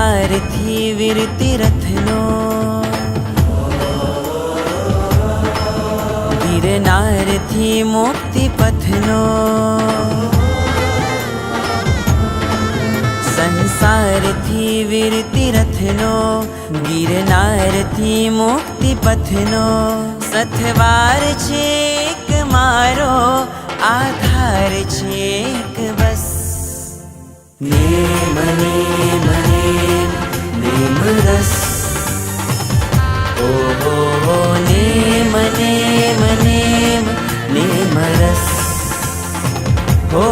સંસારથી વીરતી રથનો ગિરનારથી મુક્તિ પથનો સંસારથી વીરતી રથનો ગિરનારથી મુક્તિ પથનો સથવાર છે એક મારો આધાર છે એક બસ નેમ નેમ નેમ નેમ રસ ઓહો નેમ નેમ નેમ નેમ રસ હો